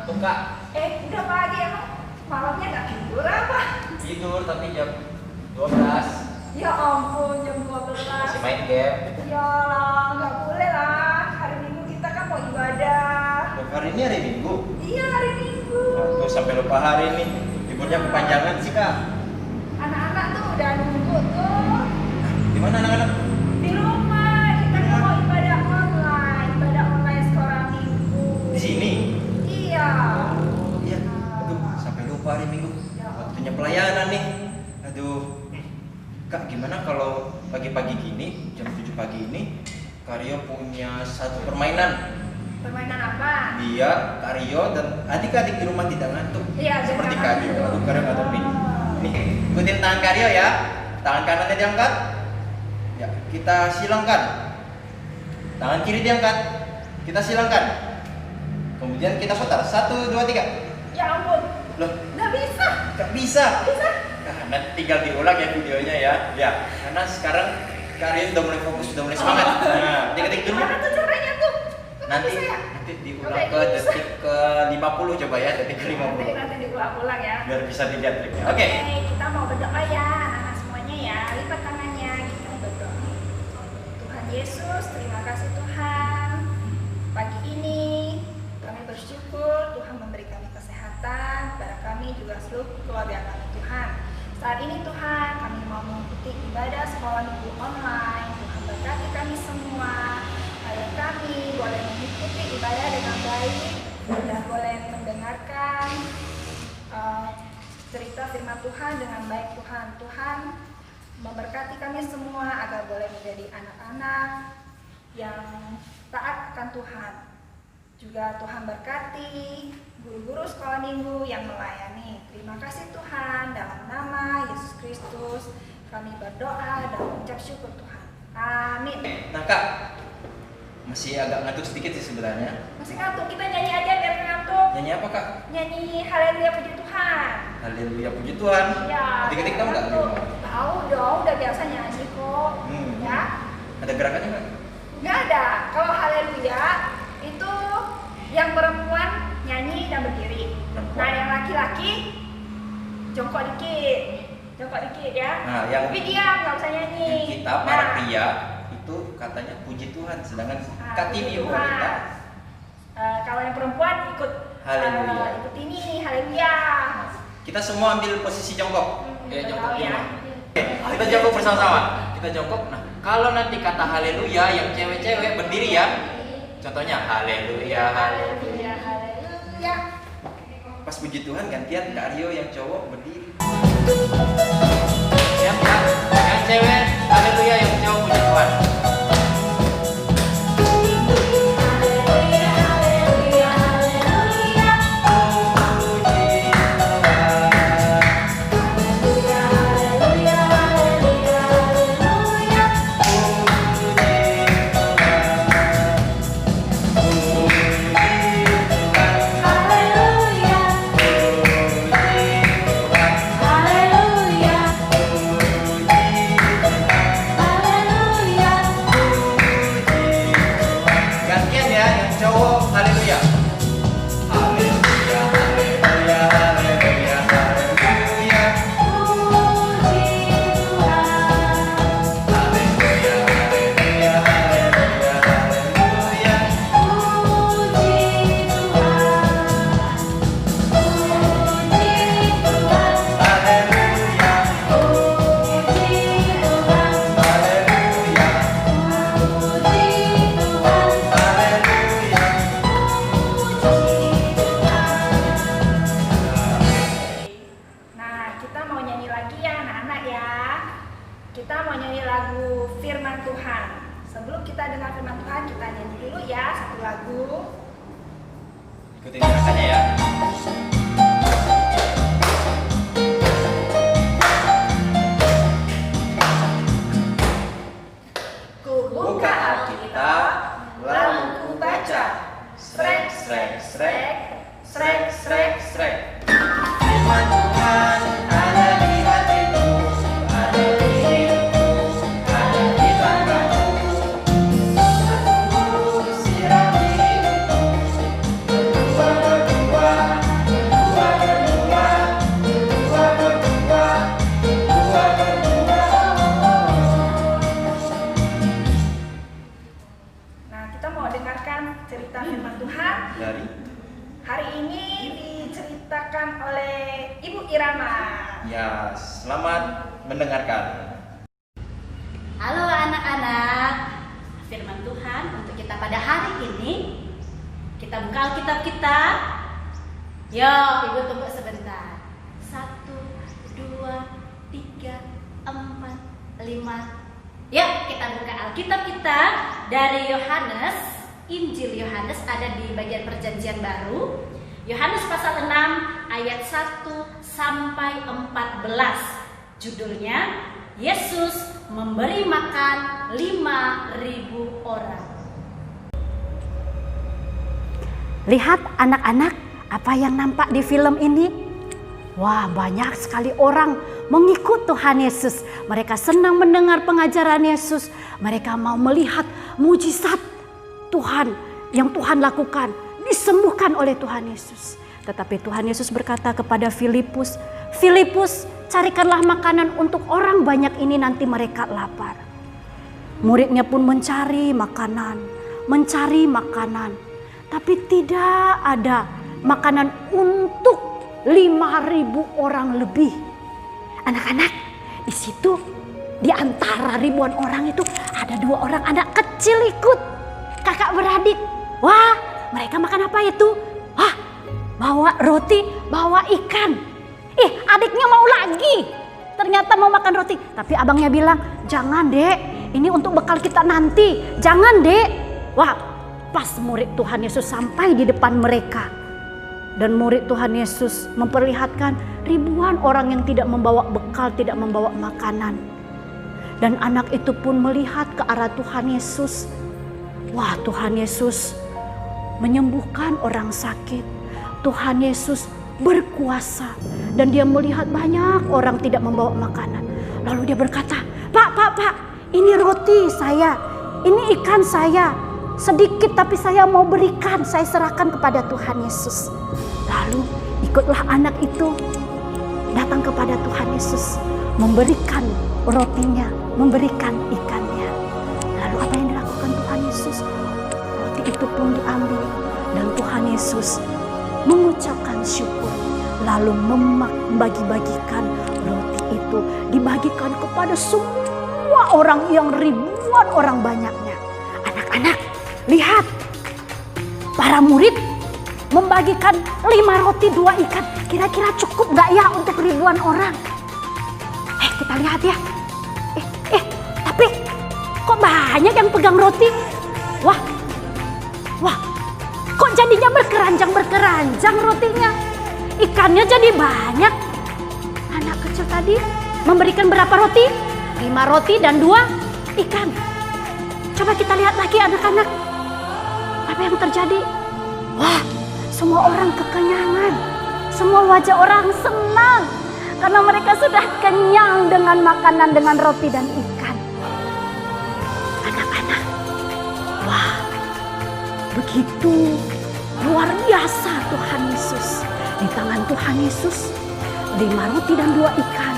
ngantuk kak. Udah pagi emang malamnya nggak tidur apa? Tidur tapi jam 12. Ya ampun, jam 12. Masih main game. Ya lah, nggak boleh lah. Hari Minggu kita kan mau ibadah. Loh, hari ini hari Minggu. Iya, hari Minggu. Tuh sampai lupa hari ini. Liburnya kepanjangan sih kak. Anak-anak tuh udah nunggu tuh. Di mana anak-anak? Di rumah, kita kan mau ibadah online sekolah Minggu. Di sini. Iya. Iya. Aduh, sampai lupa hari Minggu. Waktunya pelayanan nih. Aduh. Kak, gimana kalau pagi-pagi gini, jam 7 pagi ini, Kak Rio punya satu permainan. Permainan apa? Dia, Kak Rio, dan adik-adik di rumah tidak ngantuk. Iya, Seperti jangan Kak Rio. ngantuk. Aduh, Kak Rio ngantuk nih. Nih, ikutin tangan Kak Rio ya. Tangan kanannya diangkat. Ya, kita silangkan. Tangan kiri diangkat. Kita silangkan. Kemudian kita putar. 1, 2, 3. Ya ampun, Loh, nggak bisa. Kak bisa. Bisa? Nah, nanti tinggal diulang ya videonya ya. Ya, karena sekarang Kak Rio sudah mulai fokus, sudah mulai semangat. Nah, detik dulu. Gimana tuh caranya tuh? Nanti Bisa ya? nanti diulang Oke, ke bisa. detik ke 50 coba ya, detik ke 50. Nanti diulang-ulang ya. Biar bisa dilihat triknya. Oke. Kita mau berdoa ya, anak-anak semuanya ya. Lipat tangannya, kita mau berdoa. Tuhan Yesus, terima kasih Tuhan. Pagi ini kami bersyukur Tuhan memberi kami kesehatan, kepada kami juga seluruh keluarga kami Tuhan. Saat ini Tuhan, kami mau mengikuti ibadah sekolah minggu online. Tuhan berkati kami semua, agar kami boleh mengikuti ibadah dengan baik dan boleh mendengarkan cerita firman Tuhan dengan baik Tuhan. Tuhan memberkati kami semua agar boleh menjadi anak-anak yang taat akan Tuhan. Juga Tuhan berkati guru-guru sekolah minggu yang melayani. Terima kasih Tuhan, dalam nama Yesus Kristus kami berdoa dan mengucap syukur Tuhan. Amin. Nah, Kak. Masih agak ngantuk sedikit sih sebenarnya. Masih ngantuk, kita nyanyi aja biar ngantuk. Nyanyi apa, Kak? Nyanyi Haleluya Puji Tuhan. Haleluya puji Tuhan. Ya. Adik-adik tahu nggak? Tahu dong, udah biasa nyanyi kok. Ya. Ada gerakannya nggak? Nggak ada. Kalau Haleluya itu yang perempuan nyanyi dan berdiri. Perempuan. Nah, yang laki-laki jongkok dikit. Jongkok dikit ya. Nah, yang Tapi diam, nggak usah nyanyi. yang kita para pria itu katanya puji Tuhan, sedangkan Kak Tini puji Tuhan. wanita Kalau yang perempuan ikut Haleluya. ikut ini Haleluya. kita semua ambil posisi jongkok. Jongkok tahu ya. Kita jongkok bersama-sama. Kita jongkok. Nah, kalau nanti kata haleluya yang cewek-cewek berdiri ya. Contohnya haleluya, haleluya. Haleluya. Pas puji Tuhan gantian Kak Rio yang cowok berdiri. Siap ya? Yang cewek haleluya, yang cowok puji Tuhan. Gantian ya, yang cowok haleluya. Haleluya, haleluya, haleluya, haleluya. Haleluya, haleluya, haleluya, haleluya. Haleluya, haleluya, haleluya. Nah, kita mau nyanyi lagi ya anak-anak ya. Kita mau nyanyi lagu Firman Tuhan. Sebelum kita dengar Firman Tuhan, kita nyanyi dulu ya satu lagu. Ikutin gerakannya ya. Ku buka Alkitab, lalu ku baca. Srek, srek, srek, srek, srek, srek. Firman Tuhan ada di hatiku, ada di hidupku, ada di tanganku. Aku siram hidupku, berdua berdua ini diceritakan oleh Ibu Irama. Ya, selamat mendengarkan. Halo anak-anak, firman Tuhan untuk kita pada hari ini. Kita buka Alkitab kita. Yo, Ibu tunggu sebentar. 1, 2, 3, 4, 5. Yuk kita buka Alkitab kita dari Yohanes. Injil Yohanes ada di bagian perjanjian baru. Yohanes pasal 6 ayat 1 sampai 14. Judulnya Yesus memberi makan 5.000 orang. Lihat anak-anak, apa yang nampak di film ini? Wah, banyak sekali orang mengikut Tuhan Yesus. Mereka senang mendengar pengajaran Yesus. Mereka mau melihat mujizat Tuhan yang Tuhan lakukan, disembuhkan oleh Tuhan Yesus. Tetapi Tuhan Yesus berkata kepada Filipus, "Filipus, carikanlah makanan untuk orang banyak ini, nanti mereka lapar." Muridnya pun mencari makanan, tapi tidak ada makanan untuk 5.000 orang lebih. Anak-anak, di situ di antara ribuan orang itu ada 2 orang anak kecil ikut, kakak beradik. Wah, mereka makan apa itu? Wah, bawa roti, bawa ikan. Adiknya mau lagi. Ternyata mau makan roti, tapi abangnya bilang, "Jangan, Dek, ini untuk bekal kita nanti. Jangan, Dek." Wah, pas murid Tuhan Yesus sampai di depan mereka, dan murid Tuhan Yesus memperlihatkan ribuan orang yang tidak membawa bekal, tidak membawa makanan. Dan anak itu pun melihat ke arah Tuhan Yesus. Wah, Tuhan Yesus menyembuhkan orang sakit. Tuhan Yesus berkuasa, dan dia melihat banyak orang tidak membawa makanan. Lalu dia berkata, Pak, ini roti saya, ini ikan saya. Sedikit tapi saya mau berikan, saya serahkan kepada Tuhan Yesus." Lalu ikutlah anak itu datang kepada Tuhan Yesus, memberikan rotinya, memberikan ikannya. Lalu apa yang dilakukan Tuhan Yesus? Roti itu pun diambil, dan Tuhan Yesus mengucapkan syukur, lalu membagi-bagikan roti itu, dibagikan kepada semua orang yang ribuan orang banyaknya. Anak-anak, lihat, para murid membagikan 5 roti 2 ikan. Kira-kira cukup gak ya untuk ribuan orang? Kita lihat ya. Tapi kok banyak yang pegang roti? Wah, kok jadinya berkeranjang rotinya? Ikannya jadi banyak. Anak kecil tadi memberikan berapa roti? 5 roti dan 2 ikan. Coba kita lihat lagi anak-anak. Apa yang terjadi? Wah, semua orang kekenyangan. Semua wajah orang senang karena mereka sudah kenyang dengan makanan, dengan roti dan ikan. Anak-anak, wah, begitu luar biasa Tuhan Yesus. Di tangan Tuhan Yesus, 5 roti dan 2 ikan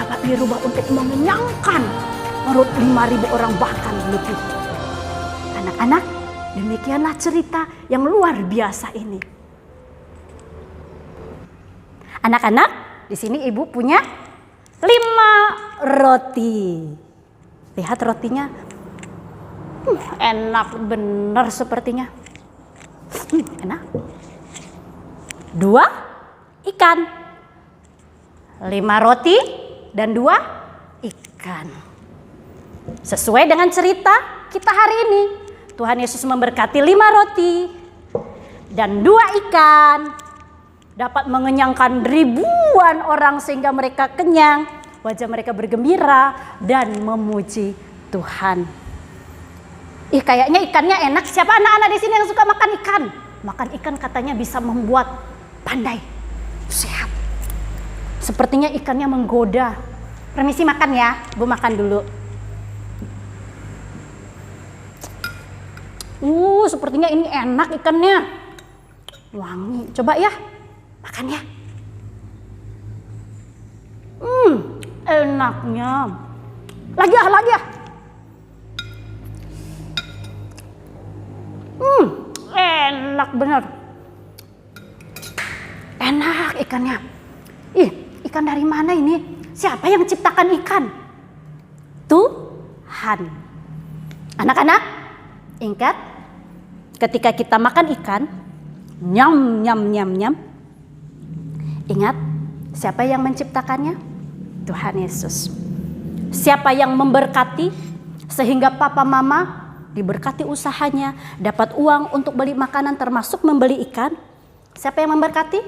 dapat dirubah untuk mengenyangkan perut 5.000 orang bahkan lebih. Anak-anak, demikianlah cerita yang luar biasa ini. Anak-anak, di sini ibu punya 5 roti. Lihat rotinya, enak benar sepertinya. Enak. 2 ikan, 5 roti dan 2 ikan. Sesuai dengan cerita kita hari ini, Tuhan Yesus memberkati 5 roti dan 2 ikan, dapat mengenyangkan ribuan orang sehingga mereka kenyang, wajah mereka bergembira dan memuji Tuhan. Kayaknya ikannya enak. Siapa anak-anak di sini yang suka makan ikan? Makan ikan katanya bisa membuat pandai, sehat. Sepertinya ikannya menggoda. Permisi makan ya, Bu makan dulu. Sepertinya ini enak ikannya. Wangi. Coba ya, makan ya. Enaknya. Lagi ya. Enak bener. banyak ikannya. Ikan dari mana ini? Siapa yang ciptakan ikan? Tuhan. Anak-anak, ingat ketika kita makan ikan, nyam nyam nyam nyam. Ingat siapa yang menciptakannya? Tuhan Yesus. Siapa yang memberkati sehingga papa mama diberkati usahanya, dapat uang untuk beli makanan termasuk membeli ikan? Siapa yang memberkati?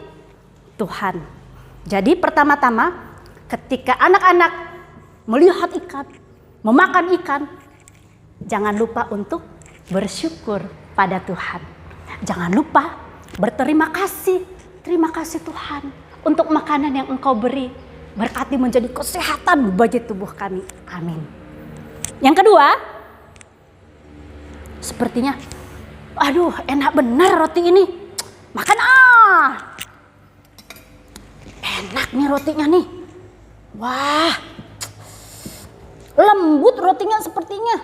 Tuhan. Jadi pertama-tama ketika anak-anak melihat ikan, memakan ikan, jangan lupa untuk bersyukur pada Tuhan. Jangan lupa berterima kasih. Terima kasih Tuhan untuk makanan yang Engkau beri. Berkati menjadi kesehatan bagi tubuh kami. Amin. Yang kedua, sepertinya, aduh enak benar roti ini. Makan enak nih rotinya nih. Wah, lembut rotinya sepertinya.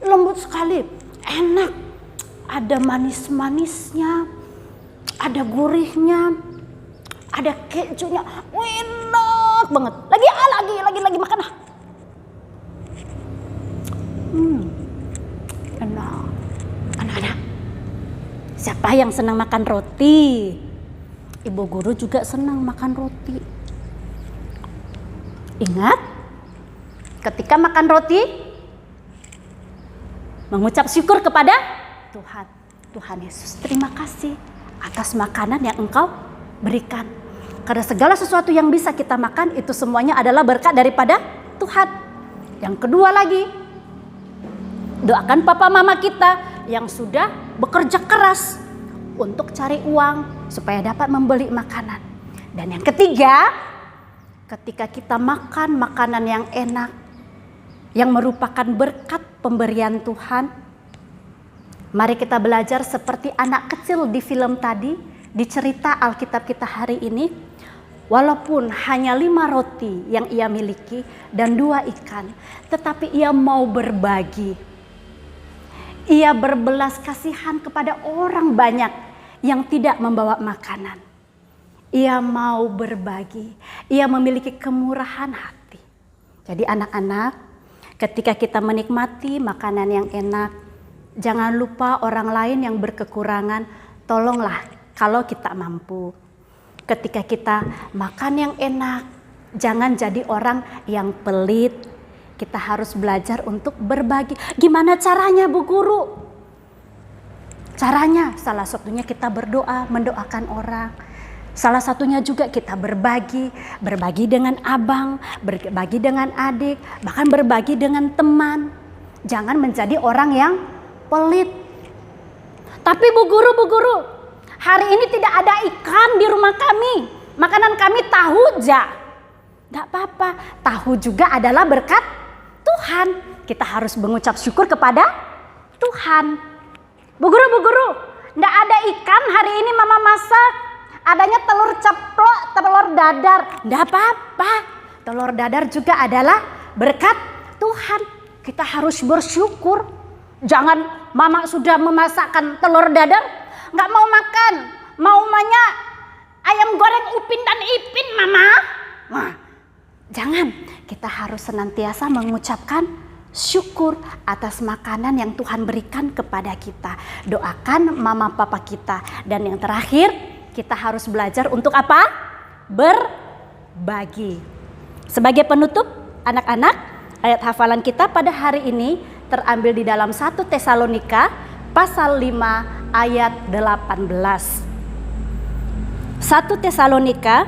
Lembut sekali, enak. Ada manis-manisnya, ada gurihnya, ada kejunya. Enak banget. Lagi makan ah. Enak. Anak-anak, siapa yang senang makan roti? Ibu guru juga senang makan roti. Ingat, ketika makan roti, mengucap syukur kepada Tuhan. Tuhan Yesus, terima kasih atas makanan yang Engkau berikan. Karena segala sesuatu yang bisa kita makan itu semuanya adalah berkat daripada Tuhan. Yang kedua lagi, doakan papa mama kita yang sudah bekerja keras untuk cari uang supaya dapat membeli makanan. Dan yang ketiga, ketika kita makan makanan yang enak, yang merupakan berkat pemberian Tuhan, mari kita belajar seperti anak kecil di film tadi, di cerita Alkitab kita hari ini. Walaupun hanya 5 roti yang ia miliki dan 2 ikan, tetapi ia mau berbagi. Ia berbelas kasihan kepada orang banyak yang tidak membawa makanan. Ia mau berbagi, ia memiliki kemurahan hati. Jadi anak-anak, ketika kita menikmati makanan yang enak, jangan lupa orang lain yang berkekurangan, tolonglah kalau kita mampu. Ketika kita makan yang enak, jangan jadi orang yang pelit. Kita harus belajar untuk berbagi. Gimana caranya, Bu Guru? Caranya salah satunya kita berdoa, mendoakan orang. Salah satunya juga kita berbagi dengan abang, berbagi dengan adik, bahkan berbagi dengan teman. Jangan menjadi orang yang pelit. Tapi Bu Guru, hari ini tidak ada ikan di rumah kami. Makanan kami tahu aja. Tidak apa-apa, tahu juga adalah berkat Tuhan. Kita harus mengucap syukur kepada Tuhan. Bu Guru, tidak ada ikan hari ini mama masak. Adanya telur ceplok, telur dadar. Tidak apa-apa, telur dadar juga adalah berkat Tuhan. Kita harus bersyukur. Jangan mama sudah memasakkan telur dadar, nggak mau makan, maunya ayam goreng Upin dan Ipin mama. Nah, jangan, kita harus senantiasa mengucapkan syukur atas makanan yang Tuhan berikan kepada kita. Doakan mama papa kita. Dan yang terakhir, kita harus belajar untuk apa? Berbagi. Sebagai penutup, anak-anak, ayat hafalan kita pada hari ini terambil di dalam 1 Tesalonika pasal 5 ayat 18. 1 Tesalonika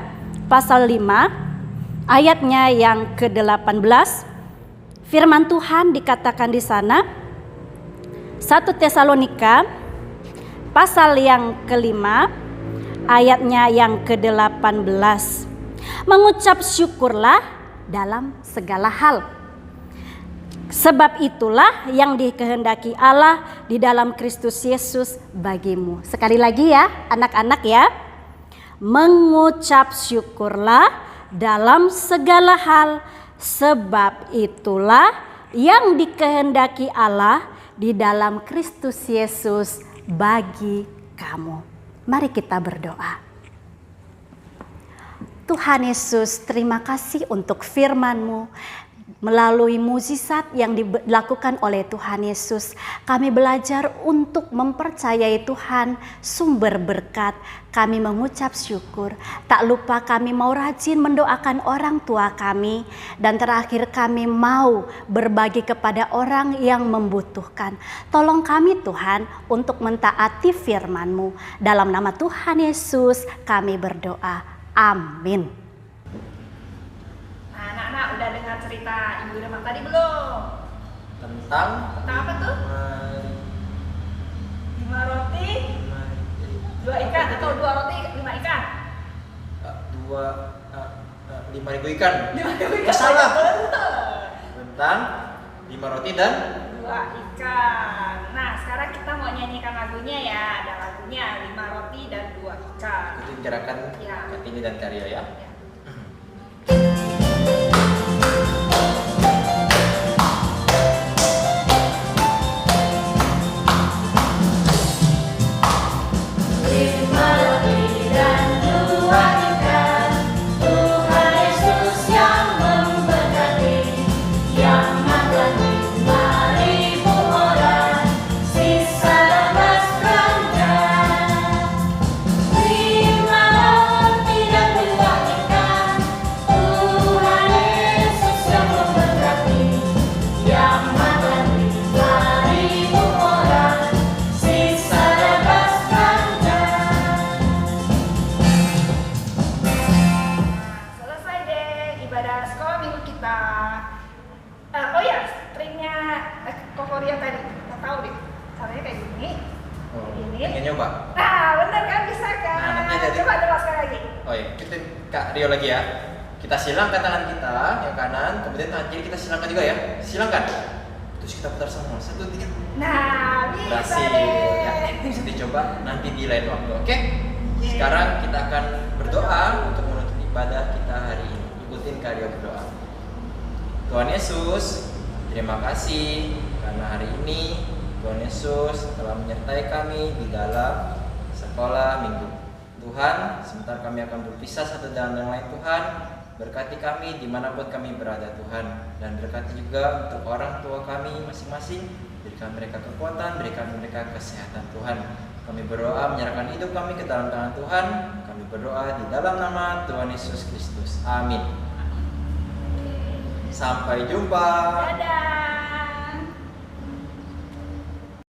pasal 5 ayatnya yang ke-18. Firman Tuhan dikatakan di sana, 1 Tesalonika pasal yang ke-5 ayatnya yang ke-18. Mengucap syukurlah dalam segala hal. Sebab itulah yang dikehendaki Allah di dalam Kristus Yesus bagimu. Sekali lagi ya anak-anak ya. Mengucap syukurlah dalam segala hal. Sebab itulah yang dikehendaki Allah di dalam Kristus Yesus bagi kamu. Mari kita berdoa. Tuhan Yesus, terima kasih untuk firman-Mu. Melalui mukjizat yang dilakukan oleh Tuhan Yesus, kami belajar untuk mempercayai Tuhan sumber berkat. Kami mengucap syukur. Tak lupa kami mau rajin mendoakan orang tua kami. Dan terakhir kami mau berbagi kepada orang yang membutuhkan. Tolong kami Tuhan untuk mentaati firman-Mu. Dalam nama Tuhan Yesus kami berdoa. Amin. Nah, anak-anak udah dengar cerita Ibu Irma tadi belum? Tentang Apa tuh? 5 roti, 2 ikan, atau 2 roti, 5 ikan? 5.000 ikan. 5 ikan. Salah. Tentang 5 roti dan 2 ikan. Nah, sekarang kita mau nyanyikan lagunya ya. Ada lagunya 5 roti dan 2 ikan. ikutin gerakan Ya. Kartini dan Karya ya. Selesai deh ibadah sekolah minggu kita. Oh ya, triknya Kokoria tadi. Nggak tahu deh. Caranya kayak gini. Ini. Pengen nyoba? Nah, bener kan, bisa kan? Nah, nanti jadi. Coba sekali lagi. Oh iya, kita Kak Rio lagi ya. Kita silangkan tangan kita yang kanan, kemudian tangan kiri kita silangkan juga ya. Silangkan. Terus kita putar semua. 1, 3. Nah, bisa Berhasil. deh. Ya, bisa dicoba nanti di lain waktu, oke? Sekarang kita akan berdoa untuk menutup ibadah kita hari ini. Ikutin Kak Rio berdoa. Tuhan Yesus, terima kasih karena hari ini Tuhan Yesus telah menyertai kami di dalam sekolah minggu. Tuhan, sebentar kami akan berpisah satu dengan yang lain Tuhan. Berkati kami dimanapun kami berada Tuhan. Dan berkati juga untuk orang tua kami masing-masing. Berikan mereka kekuatan, berikan mereka kesehatan Tuhan. Kami berdoa menyerahkan hidup kami ke dalam tangan Tuhan. Kami berdoa di dalam nama Tuhan Yesus Kristus. Amin. Sampai jumpa. Dadah.